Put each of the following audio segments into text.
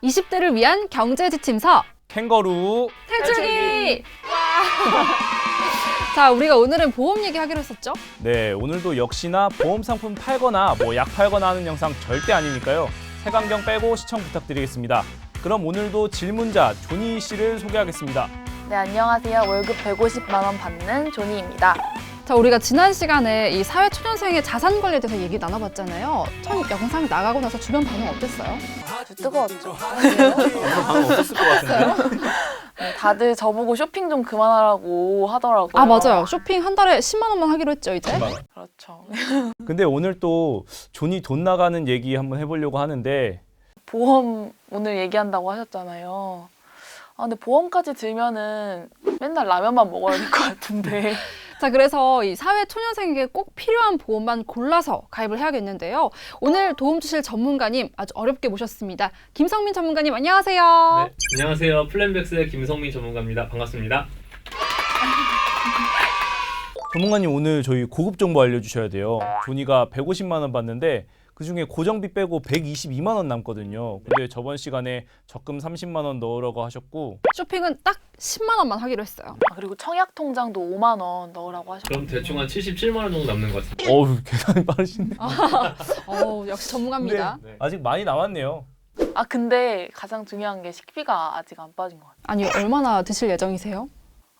20대를 위한 경제 지침서 캥거루 탈출기! 자, 우리가 오늘은 보험 얘기하기로 했었죠? 네, 오늘도 역시나 보험 상품 팔거나 약 팔거나 하는 영상 절대 아니니까요. 색안경 빼고 시청 부탁드리겠습니다. 그럼 오늘도 질문자 조니 씨를 소개하겠습니다. 네, 안녕하세요. 월급 150만 원 받는 조니입니다. 자, 우리가 지난 시간에 이 사회초년생의 자산 관리에 대해서 얘기 나눠봤잖아요. 처음 영상 나가고 나서 주변 반응 어땠어요? 아주 뜨거웠죠. 방금 없었을 것 같은데. 네, 다들 저보고 쇼핑 좀 그만하라고 하더라고요. 아, 맞아요. 쇼핑 한 달에 10만 원만 하기로 했죠, 이제? 그렇죠. 근데 오늘 또 조니 돈 나가는 얘기 한번 해보려고 하는데 보험 오늘 얘기한다고 하셨잖아요. 아, 근데 보험까지 들면은 맨날 라면만 먹어야 될 것 같은데. 자, 그래서 이 사회초년생에게 꼭 필요한 보험만 골라서 가입을 해야겠는데요. 오늘 도움 주실 전문가님 아주 어렵게 모셨습니다. 김성민 전문가님, 안녕하세요. 네, 안녕하세요. 플랜백스의 김성민 전문가입니다. 반갑습니다. 전문가님 오늘 저희 고급 정보 알려주셔야 돼요. 조니가 150만 원 받는데 그중에 고정비 빼고 122만 원 남거든요. 근데 저번 시간에 적금 30만 원 넣으라고 하셨고 쇼핑은 딱 10만 원만 하기로 했어요. 아, 그리고 청약 통장도 5만 원 넣으라고 하셨죠. 그럼 대충 한 77만 원 정도 남는 것 같습니다. 어우 계산이 빠르시네. 역시 전문가입니다. 네. 아직 많이 남았네요. 아, 근데 가장 중요한 게 식비가 아직 안 빠진 것 같아요. 아니, 얼마나 드실 예정이세요?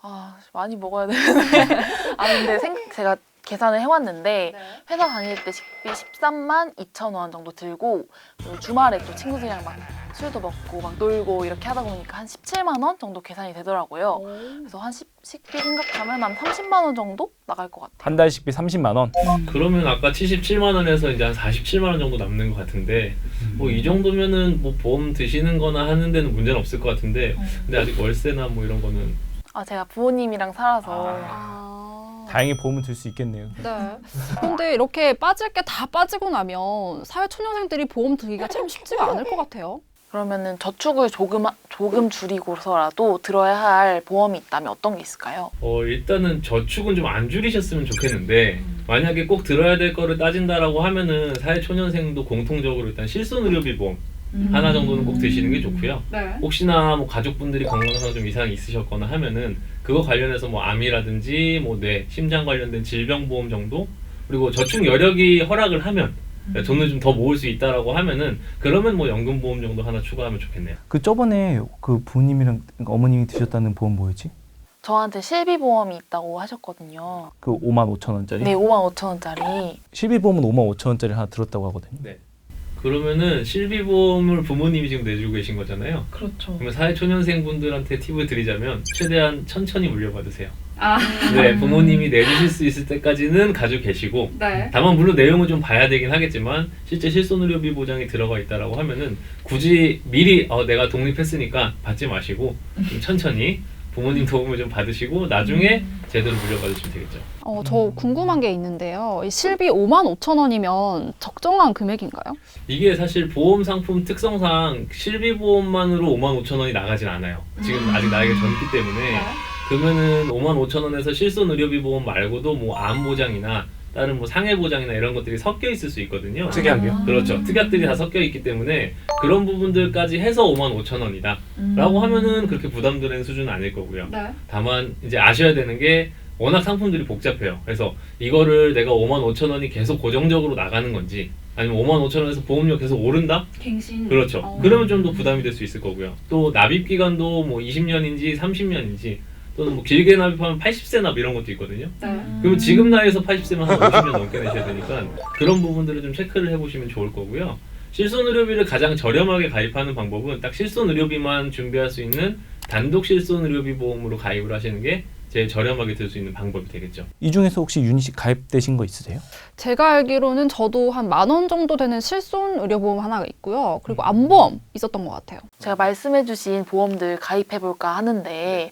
아, 많이 먹어야 되는데. 아, 근데 제가 계산을 해왔는데 회사 다닐 때 식비 13만 2천 원 정도 들고 그리고 주말에 또 친구들이랑 막 술도 먹고 막 놀고 이렇게 하다 보니까 한 17만 원 정도 계산이 되더라고요. 그래서 한 식비 생각하면 한 30만 원 정도 나갈 것 같아요. 한 달 식비 30만 원. 그러면 아까 77만 원에서 이제 한 47만 원 정도 남는 것 같은데 뭐 이 정도면은 뭐 보험 드시는 거나 하는 데는 문제는 없을 것 같은데 근데 아직 월세나 뭐 이런 거는 아, 제가 부모님이랑 살아서 다행히 보험은 들 수 있겠네요. 네. 근데 이렇게 빠질 게 다 빠지고 나면 사회초년생들이 보험 들기가 참 쉽지가 않을 것 같아요. 그러면은 저축을 조금 줄이고서라도 들어야 할 보험이 있다면 어떤 게 있을까요? 일단은 저축은 좀 안 줄이셨으면 좋겠는데 만약에 꼭 들어야 될 거를 따진다라고 하면은 사회초년생도 공통적으로 일단 실손의료비 보험 하나 정도는 꼭 드시는 게 좋고요. 네. 혹시나 뭐 가족분들이 건강상 좀 이상이 있으셨거나 하면은 그거 관련해서 뭐 암이라든지 뭐 뇌, 심장 관련된 질병보험 정도 그리고 저축 여력이 허락을 하면 돈을 좀 더 모을 수 있다라고 하면은 그러면 뭐 연금보험 정도 하나 추가하면 좋겠네요. 그 저번에 그 부모님이랑 어머님이 드셨다는 보험 뭐였지? 저한테 실비보험이 있다고 하셨거든요. 그 5만 5천 원짜리? 네, 5만 5천 원짜리. 실비보험은 5만 5천 원짜리 하나 들었다고 하거든요. 네. 그러면은 실비보험을 부모님이 지금 내주고 계신 거잖아요. 그렇죠. 그러면 사회초년생 분들한테 팁을 드리자면 최대한 천천히 물려받으세요. 아, 네, 부모님이 내주실 수 있을 때까지는 가지고 계시고 네. 다만 물론 내용을 좀 봐야 되긴 하겠지만 실제 실손의료비 보장이 들어가 있다라고 하면은 굳이 미리 내가 독립했으니까 받지 마시고 좀 천천히 부모님 도움을 좀 받으시고 나중에 제대로 물려받으시면 되겠죠. 저 궁금한 게 있는데요. 이 실비 5만 5천 원이면 적정한 금액인가요? 이게 사실 보험 상품 특성상 실비보험만으로 5만 5천 원이 나가진 않아요. 지금 아직 나이가 젊기 때문에 그러면은 5만 5천 원에서 실손의료비 보험 말고도 뭐 암보장이나 다른 뭐 상해보장이나 이런 것들이 섞여 있을 수 있거든요. 특약이요? 그렇죠. 특약들이 다 섞여 있기 때문에 그런 부분들까지 해서 5만 5천 원이다 라고 하면은 그렇게 부담되는 수준은 아닐 거고요. 네. 다만 이제 아셔야 되는 게 워낙 상품들이 복잡해요. 그래서 이거를 내가 5만 5천 원이 계속 고정적으로 나가는 건지 아니면 5만 5천 원에서 보험료 계속 오른다? 갱신. 그렇죠. 그러면 좀 더 부담이 될 수 있을 거고요. 또 납입 기간도 뭐 20년인지 30년인지 또는 뭐 길게 납입하면 80세 납 이런 것도 있거든요. 네. 그러면 지금 나이에서 80세면 한 50년 넘게 내셔야 되니까 그런 부분들을 좀 체크를 해보시면 좋을 거고요. 실손의료비를 가장 저렴하게 가입하는 방법은 딱 실손의료비만 준비할 수 있는 단독 실손의료비 보험으로 가입을 하시는 게 제일 저렴하게 들 수 있는 방법이 되겠죠. 이 중에서 혹시 윤희 씨 가입되신 거 있으세요? 제가 알기로는 저도 한 10,000원 정도 되는 실손 의료보험 하나가 있고요. 그리고 암보험 있었던 것 같아요. 제가 말씀해주신 보험들 가입해볼까 하는데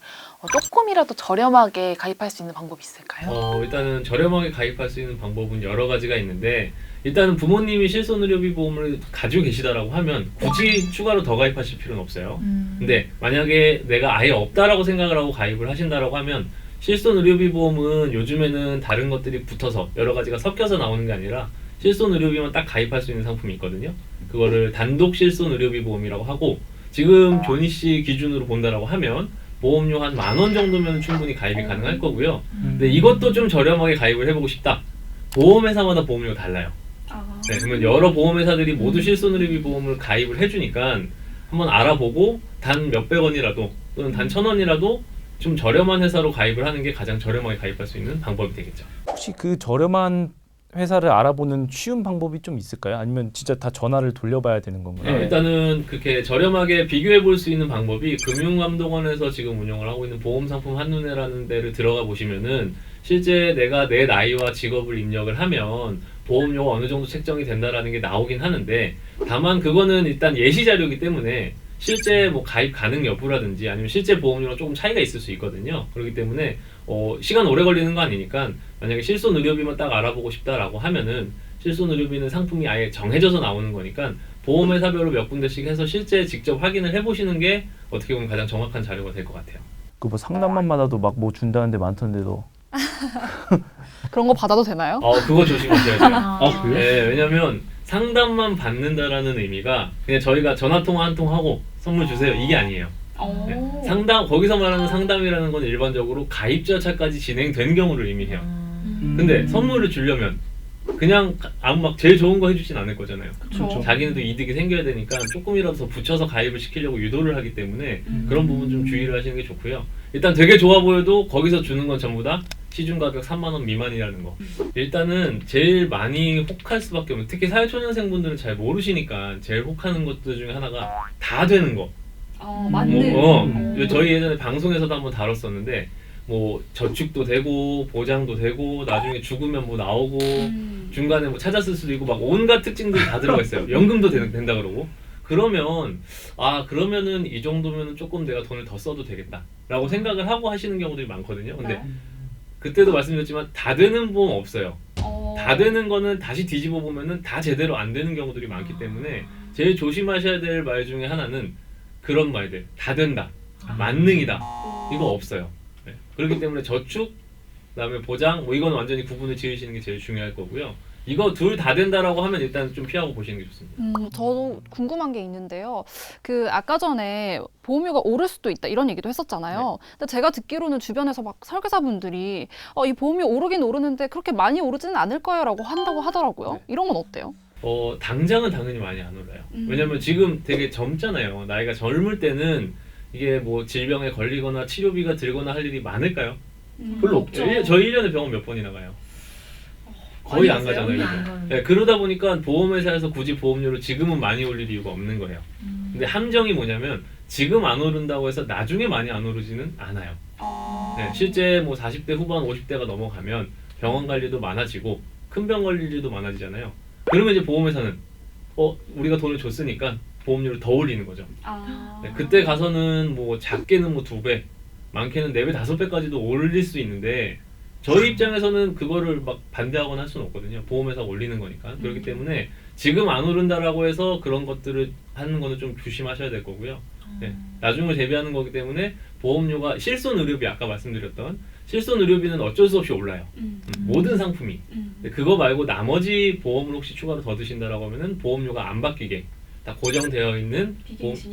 조금이라도 저렴하게 가입할 수 있는 방법이 있을까요? 일단은 저렴하게 가입할 수 있는 방법은 여러 가지가 있는데 일단은 부모님이 실손의료비 보험을 가지고 계시다라고 하면 굳이 추가로 더 가입하실 필요는 없어요. 근데 만약에 내가 아예 없다라고 생각을 하고 가입을 하신다라고 하면 실손의료비 보험은 요즘에는 다른 것들이 붙어서 여러 가지가 섞여서 나오는 게 아니라 실손의료비만 딱 가입할 수 있는 상품이 있거든요. 그거를 단독 실손의료비 보험이라고 하고 지금 조니 씨 기준으로 본다라고 하면 보험료 한 10,000원 정도면 충분히 가입이 가능할 거고요. 근데 이것도 좀 저렴하게 가입을 해보고 싶다. 보험회사마다 보험료가 달라요. 네, 그러면 여러 보험회사들이 모두 실손의료비 보험을 가입을 해주니까 한번 알아보고 단 몇백 원이라도 또는 단 1,000원이라도 좀 저렴한 회사로 가입을 하는 게 가장 저렴하게 가입할 수 있는 방법이 되겠죠. 혹시 그 저렴한 회사를 알아보는 쉬운 방법이 좀 있을까요? 아니면 진짜 다 전화를 돌려봐야 되는 건가요? 일단은 그렇게 저렴하게 비교해 볼 수 있는 방법이 금융감독원에서 지금 운영을 하고 있는 보험상품 한눈에라는 데를 들어가 보시면은 실제 내가 내 나이와 직업을 입력을 하면 보험료가 어느 정도 책정이 된다라는 게 나오긴 하는데 다만 그거는 일단 예시 자료이기 때문에 실제 뭐 가입 가능 여부라든지 아니면 실제 보험료랑 조금 차이가 있을 수 있거든요. 그렇기 때문에 시간 오래 걸리는 거 아니니까 만약에 실손 의료비만 딱 알아보고 싶다라고 하면은 실손 의료비는 상품이 아예 정해져서 나오는 거니까 보험회사별로 몇 군데씩 해서 실제 직접 확인을 해보시는 게 어떻게 보면 가장 정확한 자료가 될 것 같아요. 그 뭐 상담만 받아도 막 뭐 준다는데 많던데도. 그런 거 받아도 되나요? 그거 조심하셔야 돼요. 아, 네, 왜냐면 상담만 받는다라는 의미가 그냥 저희가 전화통화 한 통 하고 선물 주세요 이게 아니에요. 네, 상담 거기서 말하는 상담이라는 건 일반적으로 가입 절차까지 진행된 경우를 의미해요. 근데 선물을 주려면 그냥 아무 막 제일 좋은 거 해주진 않을 거잖아요. 그렇죠. 자기네도 이득이 생겨야 되니까 조금이라도 더 붙여서 가입을 시키려고 유도를 하기 때문에 그런 부분 좀 주의를 하시는 게 좋고요. 일단 되게 좋아 보여도 거기서 주는 건 전부 다 시중 가격 3만 원 미만이라는 거. 일단은 제일 많이 혹할 수밖에 없는, 특히 사회초년생분들은 잘 모르시니까 제일 혹하는 것들 중에 하나가 다 되는 거. 저희 예전에 방송에서도 한번 다뤘었는데 뭐 저축도 되고 보장도 되고 나중에 죽으면 뭐 나오고 중간에 뭐 찾았을 수도 있고 막 온갖 특징들이 다 들어가 있어요. 연금도 된다 그러고. 그러면은 이 정도면은 조금 내가 돈을 더 써도 되겠다라고 생각을 하고 하시는 경우들이 많거든요. 근데 그때도 말씀드렸지만 다 되는 보험 없어요. 다 되는 거는 다시 뒤집어 보면은 다 제대로 안 되는 경우들이 많기 때문에 제일 조심하셔야 될 말 중에 하나는 그런 말들. 다 된다. 만능이다. 이거 없어요. 네. 그렇기 때문에 저축, 그다음에 보장, 뭐 이건 완전히 구분을 지으시는 게 제일 중요할 거고요. 이거 둘 다 된다라고 하면 일단 좀 피하고 보시는 게 좋습니다. 저도 궁금한 게 있는데요. 그 아까 전에 보험료가 오를 수도 있다 이런 얘기도 했었잖아요. 근데 제가 듣기로는 주변에서 막 설계사분들이 이 보험료 오르긴 오르는데 그렇게 많이 오르지는 않을 거예요라고 한다고 하더라고요. 이런 건 어때요? 당장은 당연히 많이 안 올라요. 왜냐면 지금 되게 젊잖아요. 나이가 젊을 때는 이게 뭐 질병에 걸리거나 치료비가 들거나 할 일이 많을까요? 별로 없죠. 저희 1년에 병원 몇 번이나 가요? 거의 안 가잖아요. 그죠? 네, 그러다 보니까 보험회사에서 굳이 보험료를 지금은 많이 올릴 이유가 없는 거예요. 근데 함정이 뭐냐면 지금 안 오른다고 해서 나중에 많이 안 오르지는 않아요. 네, 실제 뭐 40대 후반 50대가 넘어가면 병원 갈 일도 많아지고 큰 병 걸릴 일도 많아지잖아요. 그러면 이제 보험회사는 우리가 돈을 줬으니까 보험료를 더 올리는 거죠. 네, 그때 가서는 뭐 작게는 뭐 2배, 많게는 4배, 5배까지도 올릴 수 있는데 저희 입장에서는 그거를 막 반대하거나 할 수는 없거든요. 보험회사가 올리는 거니까. 그렇기 때문에 지금 안 오른다라고 해서 그런 것들을 하는 거는 좀 조심하셔야 될 거고요. 네, 나중을 대비하는 거기 때문에 보험료가 실손 의료비 아까 말씀드렸던 실손 의료비는 어쩔 수 없이 올라요. 모든 상품이. 근데 그거 말고 나머지 보험을 혹시 추가로 더 드신다라고 하면은 보험료가 안 바뀌게 다 고정되어 있는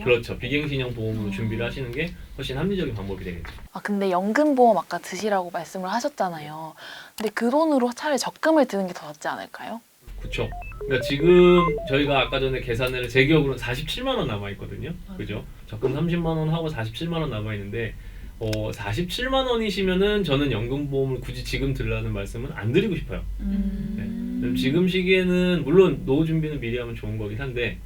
그렇죠. 비갱신형 보험으로 준비를 하시는 게 훨씬 합리적인 방법이 되겠죠. 근데 연금보험 아까 드시라고 말씀을 하셨잖아요. 근데 그 돈으로 차라리 적금을 드는 게 더 낫지 않을까요? 그렇죠. 그러니까 지금 저희가 아까 전에 계산을 제 기억으로는 47만 원 남아 있거든요. 그죠? 적금 30만 원 하고 47만 원 남아 있는데 47만 원이시면은 저는 연금보험을 굳이 지금 들라는 말씀은 안 드리고 싶어요. 네. 지금 시기에는 물론 노후 준비는 미리 하면 좋은 거긴 한데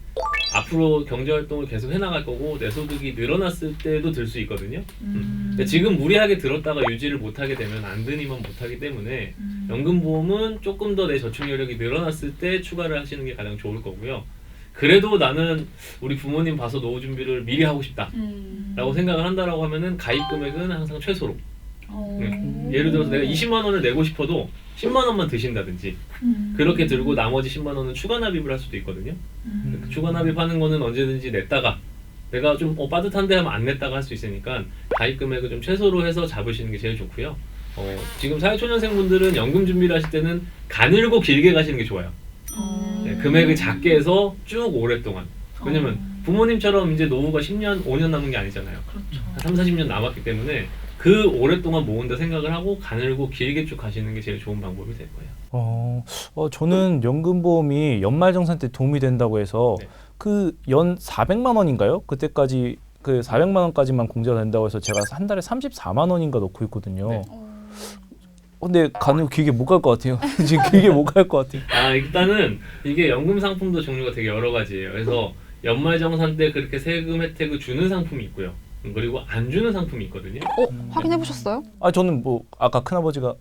앞으로 경제활동을 계속 해나갈 거고 내 소득이 늘어났을 때도 들 수 있거든요. 근데 지금 무리하게 들었다가 유지를 못하게 되면 안 드니만 못하기 때문에 연금보험은 조금 더 내 저축 여력이 늘어났을 때 추가를 하시는 게 가장 좋을 거고요. 그래도 나는 우리 부모님 봐서 노후 준비를 미리 하고 싶다 라고 생각을 한다라고 하면은 가입 금액은 항상 최소로 예를 들어서 내가 20만 원을 내고 싶어도 10만 원만 드신다든지 그렇게 들고 나머지 10만 원은 추가 납입을 할 수도 있거든요. 추가 납입하는 거는 언제든지 냈다가 내가 좀 빠듯한데 하면 안 냈다가 할 수 있으니까 가입 금액을 좀 최소로 해서 잡으시는 게 제일 좋고요. 지금 사회초년생분들은 연금 준비를 하실 때는 가늘고 길게 가시는 게 좋아요. 네, 금액을 작게 해서 쭉 오랫동안. 왜냐면 부모님처럼 이제 노후가 10년, 5년 남은 게 아니잖아요. 그렇죠. 한 3, 40년 남았기 때문에 그 오랫동안 모은다 생각을 하고 가늘고 길게 쭉 가시는 게 제일 좋은 방법이 될 거예요. 저는 연금보험이 연말정산 때 도움이 된다고 해서 네. 그 연 400만 원인가요? 그때까지 그 400만 원까지만 공제가 된다고 해서 제가 한 달에 34만 원인가 넣고 있거든요. 네. 근데 가늘고 길게 못 갈 것 같아요. 지금 길게 못 갈 것 같아요. 일단은 이게 연금 상품도 종류가 되게 여러 가지예요. 그래서 연말정산 때 그렇게 세금 혜택을 주는 상품이 있고요. 그리고 안 주는 상품이 있거든요. 확인해 보셨어요? 저는 뭐 아까 큰아버지가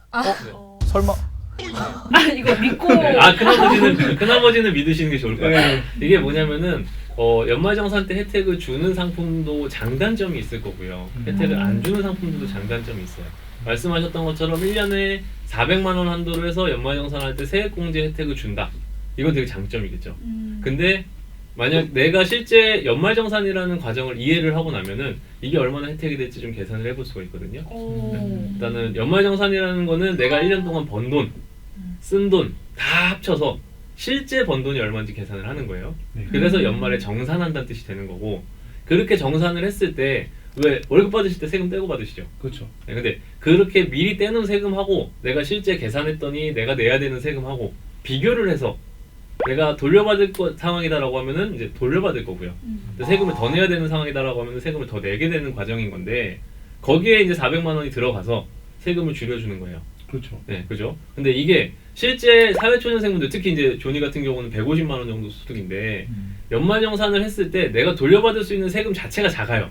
설마 이거 믿고 큰아버지는 믿으시는 게 좋을 것 같아요. 이게 뭐냐면은 연말정산 때 혜택을 주는 상품도 장단점이 있을 거고요. 혜택을 안 주는 상품들도 장단점이 있어요. 말씀하셨던 것처럼 1년에 400만 원 한도로 해서 연말정산할 때 세액공제 혜택을 준다. 이건 되게 장점이겠죠. 근데 만약 내가 실제 연말정산이라는 과정을 이해를 하고 나면은 이게 얼마나 혜택이 될지 좀 계산을 해볼 수가 있거든요. 일단은 연말정산이라는 거는 내가 1년 동안 번 돈, 쓴 돈 다 합쳐서 실제 번 돈이 얼마인지 계산을 하는 거예요. 그래서 연말에 정산한다는 뜻이 되는 거고, 그렇게 정산을 했을 때 왜 월급 받으실 때 세금 떼고 받으시죠? 그렇죠. 네, 근데 그렇게 미리 떼놓은 세금하고 내가 실제 계산했더니 내가 내야 되는 세금하고 비교를 해서 내가 돌려받을 상황이다라고 하면은 이제 돌려받을 거고요. 근데 세금을 더 내야 되는 상황이다라고 하면은 세금을 더 내게 되는 과정인 건데, 거기에 이제 400만 원이 들어가서 세금을 줄여주는 거예요. 그렇죠. 네, 그죠? 근데 이게 실제 사회초년생분들, 특히 이제 조니 같은 경우는 150만 원 정도 소득인데 연말정산을 했을 때 내가 돌려받을 수 있는 세금 자체가 작아요.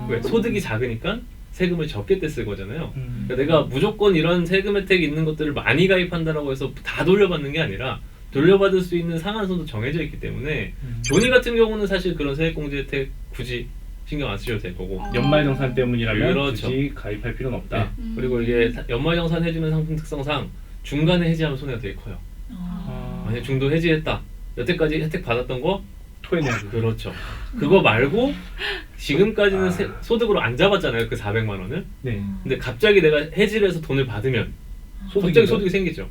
왜? 소득이 작으니까 세금을 적게 뗐을 거잖아요. 그러니까 내가 무조건 이런 세금 혜택이 있는 것들을 많이 가입한다라고 해서 다 돌려받는 게 아니라 돌려받을 수 있는 상한선도 정해져 있기 때문에 조니 같은 경우는 사실 그런 세액공제 혜택 굳이 신경 안 쓰셔도 될 거고, 연말정산 때문이라면 그렇죠. 굳이 가입할 필요는 없다. 네. 그리고 이게 연말정산 해주는 상품 특성상 중간에 해지하면 손해가 되게 커요. 만약 중도 해지했다, 여태까지 혜택 받았던 거 토해내야 돼. 그렇죠. 그거 말고 지금까지는 소득으로 안 잡았잖아요, 그 400만 원을. 네. 근데 갑자기 내가 해지를 해서 돈을 받으면 갑자기 소득이 생기죠.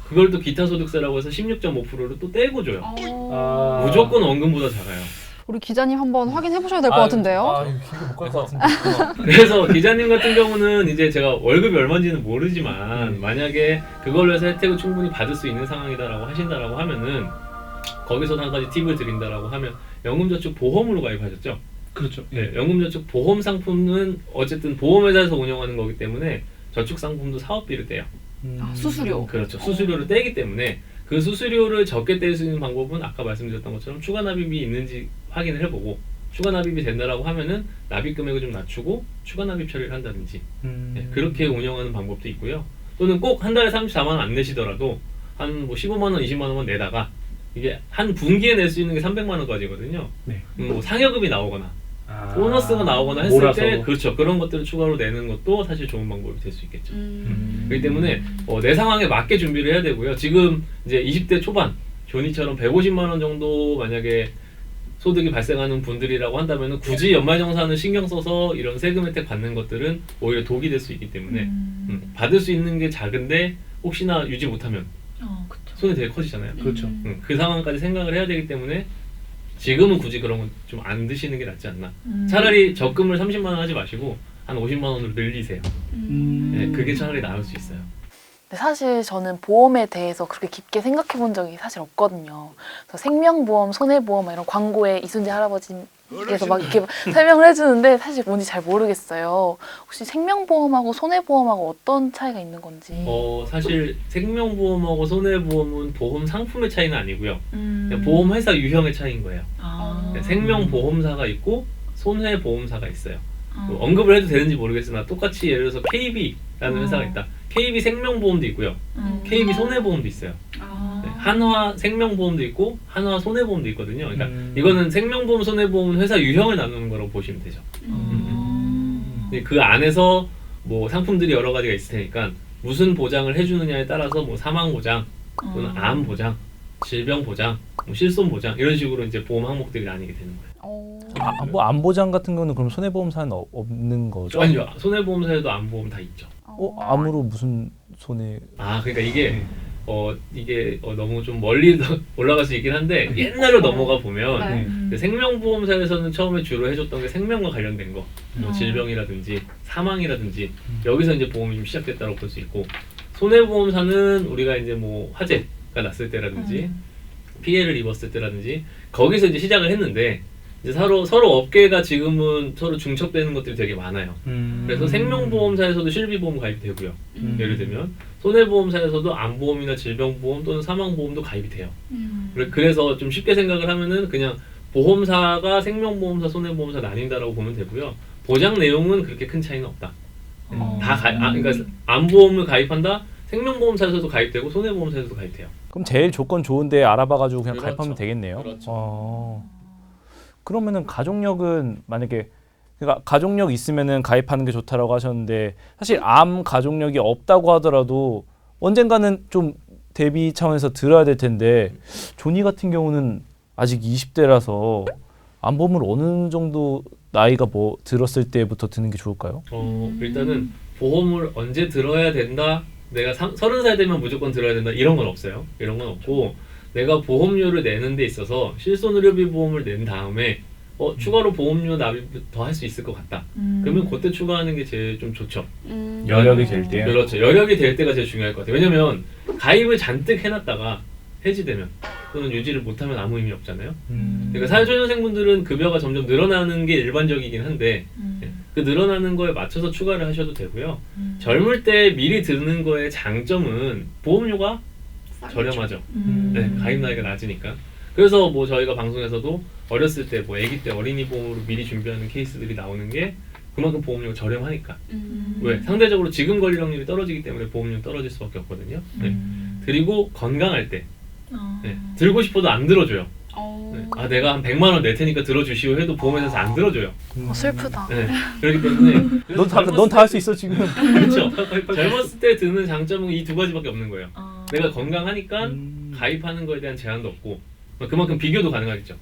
그걸 또 기타 소득세라고 해서 16.5%를 또 떼고 줘요. 무조건 원금보다 작아요. 우리 기자님 한번 확인해 보셔야 될 것 같은데요. 길게 못 갈 것 같은데. 그래서 기자님 같은 경우는 이제 제가 월급이 얼마인지는 모르지만 만약에 그걸로 해서 혜택을 충분히 받을 수 있는 상황이다라고 하신다라고 하면은, 거기서 한 가지 팁을 드린다라고 하면 연금저축 보험으로 가입하셨죠? 그렇죠. 네, 연금저축 보험 상품은 어쨌든 보험회사에서 운영하는 거기 때문에 저축 상품도 사업비를 떼요. 수수료. 그렇죠. 수수료를 떼기 때문에 그 수수료를 적게 뗄 수 있는 방법은 아까 말씀드렸던 것처럼 추가 납입이 있는지 확인을 해보고, 추가 납입이 된다라고 하면은 납입 금액을 좀 낮추고 추가 납입 처리를 한다든지 네, 그렇게 운영하는 방법도 있고요. 또는 꼭 한 달에 34만 원 안 내시더라도 한 뭐 15만 원, 20만 원만 내다가 이게 한 분기에 낼 수 있는 게 300만 원까지거든요. 네. 뭐 상여금이 나오거나 보너스가 나오거나 했을 몰아서. 때, 그렇죠, 그런 것들을 추가로 내는 것도 사실 좋은 방법이 될 수 있겠죠. 그렇기 때문에 내 상황에 맞게 준비를 해야 되고요. 지금 이제 20대 초반 조니처럼 150만 원 정도 만약에 소득이 발생하는 분들이라고 한다면 굳이 연말정산을 신경 써서 이런 세금 혜택 받는 것들은 오히려 독이 될 수 있기 때문에 받을 수 있는 게 작은데 혹시나 유지 못하면 그쵸. 손이 되게 커지잖아요. 그렇죠. 그 상황까지 생각을 해야 되기 때문에 지금은 굳이 그런 건 좀 안 드시는 게 낫지 않나. 차라리 적금을 30만 원 하지 마시고 한 50만 원으로 늘리세요. 네, 그게 차라리 나을 수 있어요. 근데 사실 저는 보험에 대해서 그렇게 깊게 생각해 본 적이 사실 없거든요. 그래서 생명보험, 손해보험 이런 광고에 이순재 할아버지께서 막 이렇게 설명을 해주는데 사실 뭔지 잘 모르겠어요. 혹시 생명보험하고 손해보험하고 어떤 차이가 있는 건지. 사실 생명보험하고 손해보험은 보험 상품의 차이는 아니고요. 그냥 보험회사 유형의 차이인 거예요. 생명보험사가 있고 손해보험사가 있어요. 뭐 언급을 해도 되는지 모르겠으나 똑같이 예를 들어서 KB라는 회사가 있다. KB 생명보험도 있고요. KB 손해보험도 있어요. 네, 한화 생명보험도 있고 한화 손해보험도 있거든요. 그러니까 이거는 생명보험, 손해보험은 회사 유형을 나누는 거라고 보시면 되죠. 근데 그 안에서 뭐 상품들이 여러 가지가 있을 테니까 무슨 보장을 해주느냐에 따라서 뭐 사망보장 또는 암보장, 질병보장, 뭐 실손보장 이런 식으로 이제 보험 항목들이 나뉘게 되는 거예요. 뭐 암보장 같은 경우는 그럼 손해보험사는 없는 거죠? 아니요, 손해보험사에도 암보험 다 있죠. 암으로 무슨 손해? 그러니까 이게 이게 너무 좀 멀리 올라갈 수 있긴 한데 옛날로 넘어가 보면 네. 그 생명보험사에서는 처음에 주로 해줬던 게 생명과 관련된 거, 뭐 질병이라든지 사망이라든지 여기서 이제 보험이 좀 시작됐다고 볼 수 있고 손해보험사는 우리가 이제 뭐 화재가 났을 때라든지 피해를 입었을 때라든지 거기서 이제 시작을 했는데 이제 서로 업계가 지금은 서로 중첩되는 것들이 되게 많아요. 그래서 생명보험사에서도 실비보험 가입이 되고요. 예를 들면 손해보험사에서도 암보험이나 질병보험 또는 사망보험도 가입이 돼요. 그래서 좀 쉽게 생각을 하면은 그냥 보험사가 생명보험사, 손해보험사 나뉜다라고 보면 되고요. 보장 내용은 그렇게 큰 차이는 없다. 그러니까 암보험을 가입한다. 생명보험사에서도 가입되고 손해보험사에서도 가입돼요. 그럼 제일 조건 좋은데 알아봐가지고 그냥 그렇죠. 가입하면 되겠네요. 그렇죠. 그러면은 가족력은 만약에 그러니까 가족력 있으면은 가입하는 게 좋다라고 하셨는데 사실 암 가족력이 없다고 하더라도 언젠가는 좀 대비 차원에서 들어야 될 텐데 조니 같은 경우는 아직 20대라서 암보험을 어느 정도 나이가 뭐 들었을 때부터 드는 게 좋을까요? 일단은 보험을 언제 들어야 된다. 내가 30살 되면 무조건 들어야 된다. 이런 건 없어요. 이런 건 없고 내가 보험료를 내는 데 있어서 실손의료비 보험을 낸 다음에 추가로 보험료 납입 더 할 수 있을 것 같다. 그러면 그때 추가하는 게 제일 좀 좋죠. 여력이 될 때. 그렇죠. 여력이 될 때가 제일 중요할 것 같아요. 왜냐면 가입을 잔뜩 해놨다가 해지되면 또는 유지를 못하면 아무 의미 없잖아요. 그러니까 사회초년생분들은 급여가 점점 늘어나는 게 일반적이긴 한데 그 늘어나는 거에 맞춰서 추가를 하셔도 되고요. 젊을 때 미리 드는 거의 장점은 보험료가 저렴하죠. 네, 가입 나이가 낮으니까. 그래서 뭐 저희가 방송에서도 어렸을 때 뭐 아기 때 어린이 보험으로 미리 준비하는 케이스들이 나오는 게 그만큼 보험료가 저렴하니까. 왜? 상대적으로 지금 권리 확률이 떨어지기 때문에 보험료는 떨어질 수밖에 없거든요. 네. 그리고 건강할 때 네. 들고 싶어도 안 들어줘요. 네. 내가 한 100만 원 낼 테니까 들어주시오 해도 보험회사에서 안 들어줘요. 슬프다. 네. 그렇기 때문에 넌 다 할 수 있어 지금. 그렇죠. 젊었을 때 드는 장점은 이 두 가지밖에 없는 거예요. 내가 건강하니까 가입하는 거에 대한 제한도 없고 그만큼 비교도 가능하겠죠.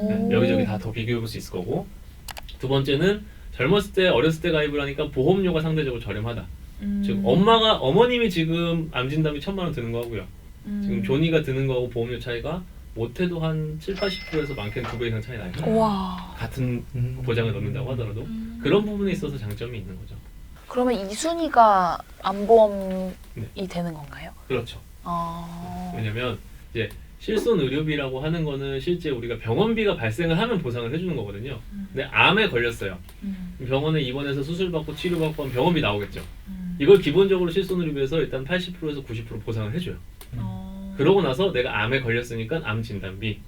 네. 여기저기 다 더 비교해 볼 수 있을 거고. 두 번째는 젊었을 때 어렸을 때 가입을 하니까 보험료가 상대적으로 저렴하다. 즉 어머님이 지금 암 진단비 1,000만 원 드는 거하고요. 지금 조니가 드는 거하고 보험료 차이가 못해도 한 70~80%에서 많게는 2배 이상 차이 나요. 와. 같은 보장을 넣는다고 하더라도 그런 부분에 있어서 장점이 있는 거죠. 그러면 이순이가 암보험이 네. 되는 건가요? 그렇죠. 왜냐면 이제 실손 의료비라고 하는 거는 실제 우리가 병원비가 발생을 하면 보상을 해주는 거거든요. 근데 암에 걸렸어요. 병원에 입원해서 수술받고 치료받고 하면 병원비 나오겠죠. 이걸 기본적으로 실손 의료비에서 일단 80%에서 90% 보상을 해줘요. 그러고 나서 내가 암에 걸렸으니까 암 진단비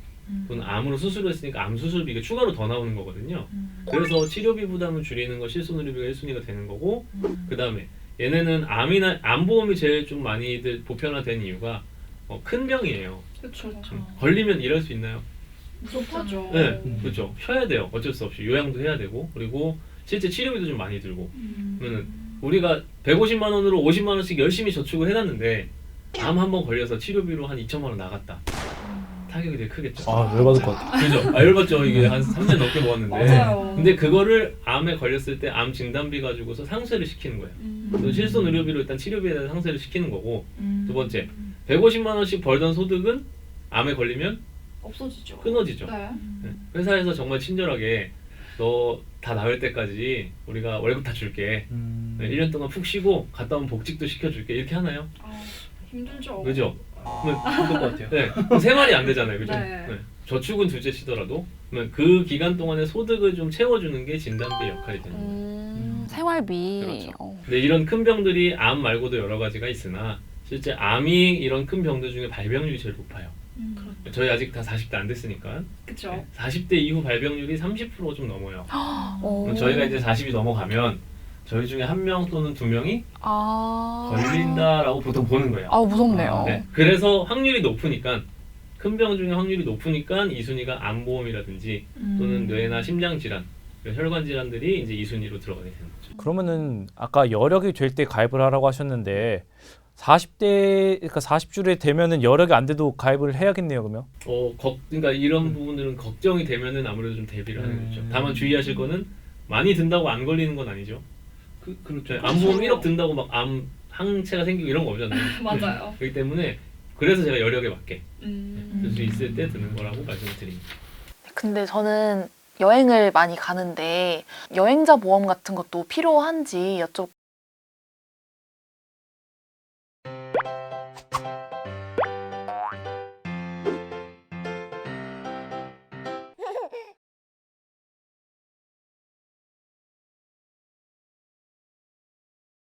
또는 암으로 수술을 했으니까 암 수술비가 추가로 더 나오는 거거든요. 그래서 치료비 부담을 줄이는 거 실손 의료비가 1순위가 되는 거고 그 다음에 얘네는 암이나 암보험이 제일 좀 많이들 보편화된 이유가 큰 병이에요. 그렇죠. 걸리면 일할 수 있나요? 무섭죠. 네, 그렇죠. 쉬어야 돼요. 어쩔 수 없이 요양도 해야 되고 그리고 실제 치료비도 좀 많이 들고. 그러면은 우리가 150만 원으로 50만 원씩 열심히 저축을 해놨는데 암 한 번 걸려서 치료비로 한 2천만 원 나갔다. 타격이 되게 크겠죠. 열받을 것 같아. 그죠? 열받죠. 이게 한 3년 넘게 모았는데. 맞아요. 근데 그거를 암에 걸렸을 때 암 진단비 가지고서 상쇄를 시키는 거예요. 그래서 실손 의료비로 일단 치료비에 대한 상쇄를 시키는 거고 두 번째 150만 원씩 벌던 소득은 암에 걸리면 없어지죠. 끊어지죠. 네. 네. 회사에서 정말 친절하게 너 다 나을 때까지 우리가 월급 다 줄게. 네, 1년 동안 푹 쉬고 갔다 오면 복직도 시켜줄게. 이렇게 하나요? 힘들죠. 그죠? 그럴 것 같아요. 네, 그럼 생활이 안 되잖아요, 그죠? 네. 네. 저축은 둘째 치더라도 그러면 그 기간 동안에 소득을 좀 채워주는 게 진단비 역할이 되는 거예요. 생활비. 그렇죠. 근데 이런 큰 병들이 암 말고도 여러 가지가 있으나 실제 암이 이런 큰 병들 중에 발병률이 제일 높아요. 저희 아직 다 40대 안 됐으니까. 그렇죠. 네, 40대 이후 발병률이 30%가 좀 넘어요. 그럼 저희가 이제 40이 넘어가면 저희 중에 1명 또는 2명이 걸린다라고 보통 보는 거예요. 무섭네요. 네. 그래서 확률이 높으니까 큰 병 중에 확률이 높으니까 2순위가 암보험이라든지 또는 뇌나 심장 질환, 혈관 질환들이 이제 2순위로 들어가게 되는 거죠. 그러면은 아까 여력이 될 때 가입을 하라고 하셨는데 40대 그러니까 40줄에 되면은 여력이 안 돼도 가입을 해야겠네요, 그러면. 그러니까 이런 부분들은 걱정이 되면은 아무래도 좀 대비를 하는 거죠. 다만 주의하실 거는 많이 든다고 안 걸리는 건 아니죠. 그렇죠. 암보험 1억 든다고 막 암 항체가 생기고 이런 거 없잖아요. 맞아요. 그렇기 때문에 그래서 제가 여력에 맞게 들 수 있을 때 드는 거라고 말씀을 드립니다. 근데 저는 여행을 많이 가는데 여행자 보험 같은 것도 필요한지